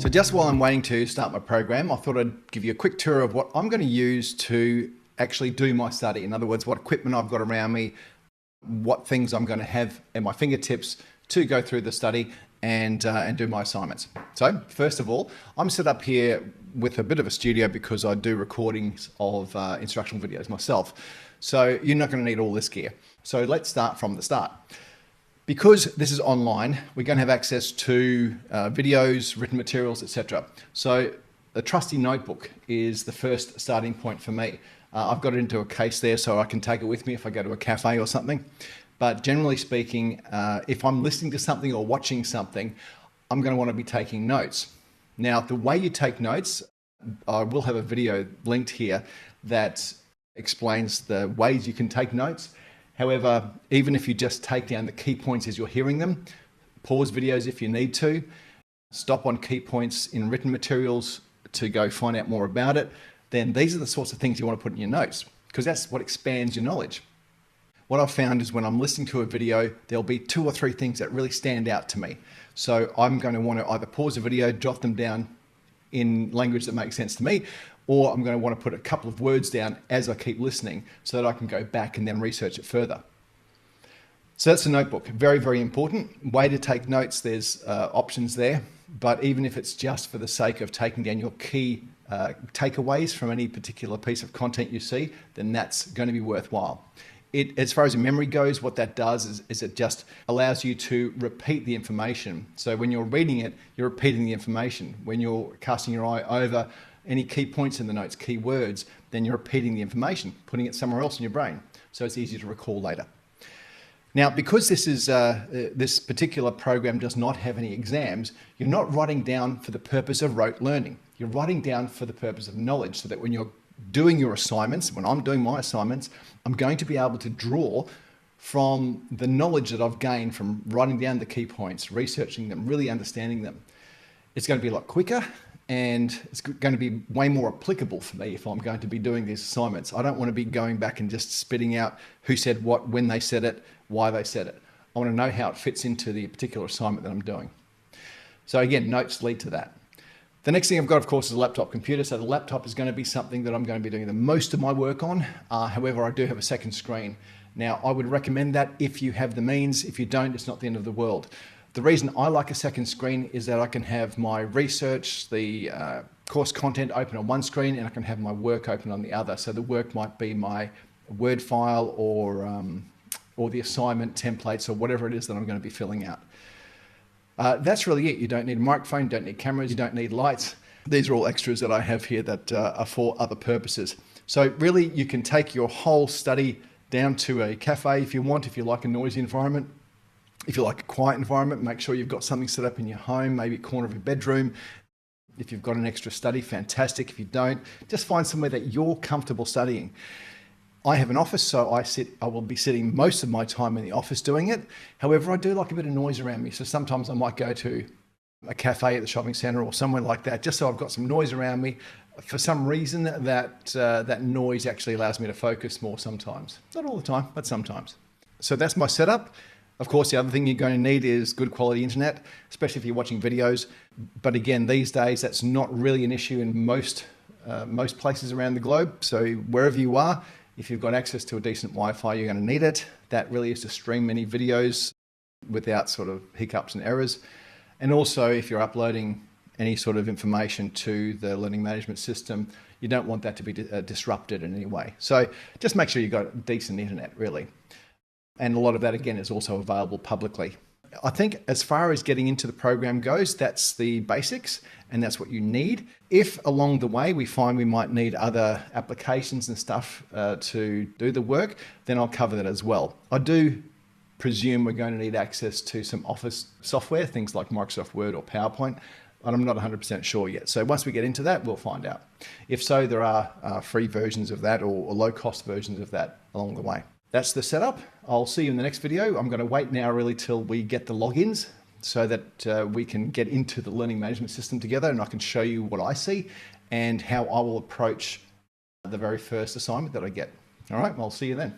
So just while I'm waiting to start my program, I thought I'd give you a quick tour of what I'm going to use to actually do my study. In other words, what equipment I've got around me, what things I'm going to have at my fingertips to go through the study and do my assignments. So first of all, I'm set up here with a bit of a studio because I do recordings of instructional videos myself. So you're not going to need all this gear. So let's start from the start. Because this is online, we're going to have access to videos, written materials, etc. So a trusty notebook is the first starting point for me. I've got it into a case there so I can take it with me if I go to a cafe or something. But generally speaking, if I'm listening to something or watching something, I'm going to want to be taking notes. Now, the way you take notes, I will have a video linked here that explains the ways you can take notes. However, even if you just take down the key points as you're hearing them, pause videos if you need to, stop on key points in written materials to go find out more about it, then these are the sorts of things you want to put in your notes because that's what expands your knowledge. What I've found is when I'm listening to a video, there'll be 2 or 3 things that really stand out to me. So I'm going to want to either pause the video, jot them down in language that makes sense to me, or I'm going to want to put a couple of words down as I keep listening so that I can go back and then research it further. So that's a notebook, very, very important. Way to take notes, there's options there, but even if it's just for the sake of taking down your key takeaways from any particular piece of content you see, then that's going to be worthwhile. As far as your memory goes, what that does is it just allows you to repeat the information. So when you're reading it, you're repeating the information. When you're casting your eye over any key points in the notes, key words, then you're repeating the information, putting it somewhere else in your brain. So it's easy to recall later. Now, because this particular program does not have any exams, you're not writing down for the purpose of rote learning. You're writing down for the purpose of knowledge so that when you're doing your assignments, when I'm doing my assignments, I'm going to be able to draw from the knowledge that I've gained from writing down the key points, researching them, really understanding them. It's going to be a lot quicker and it's going to be way more applicable for me if I'm going to be doing these assignments. I don't want to be going back and just spitting out who said what, when they said it, why they said it. I want to know how it fits into the particular assignment that I'm doing. So again, notes lead to that. The next thing I've got, of course, is a laptop computer. So the laptop is going to be something that I'm going to be doing the most of my work on. However, I do have a second screen. Now, I would recommend that if you have the means. If you don't, it's not the end of the world. The reason I like a second screen is that I can have my research, the course content open on one screen, and I can have my work open on the other. So the work might be my Word file or the assignment templates or whatever it is that I'm going to be filling out. That's really it. You don't need a microphone, you don't need cameras, you don't need lights. These are all extras that I have here that are for other purposes. So really you can take your whole study down to a cafe if you want, if you like a noisy environment. If you like a quiet environment, make sure you've got something set up in your home, maybe a corner of your bedroom. If you've got an extra study, fantastic. If you don't, just find somewhere that you're comfortable studying. I have an office, so I will be sitting most of my time in the office doing it. However, I do like a bit of noise around me. So sometimes I might go to a cafe at the shopping center or somewhere like that, just so I've got some noise around me. For some reason, that noise actually allows me to focus more sometimes. Not all the time, but sometimes. So that's my setup. Of course, the other thing you're going to need is good quality internet, especially if you're watching videos. But again, these days, that's not really an issue in most places around the globe. So wherever you are, if you've got access to a decent Wi-Fi, you're going to need it. That really is to stream many videos without sort of hiccups and errors. And also, if you're uploading any sort of information to the learning management system, you don't want that to be disrupted in any way. So just make sure you've got decent internet, really. And a lot of that, again, is also available publicly. I think as far as getting into the program goes, that's the basics and that's what you need. If along the way we find we might need other applications and stuff to do the work, then I'll cover that as well. I do presume we're going to need access to some office software, things like Microsoft Word or PowerPoint, and I'm not 100% sure yet. So once we get into that, we'll find out. If so, there are free versions of that or low-cost versions of that along the way. That's the setup. I'll see you in the next video. I'm going to wait now really till we get the logins so that we can get into the learning management system together and I can show you what I see and how I will approach the very first assignment that I get. All right, well, I'll see you then.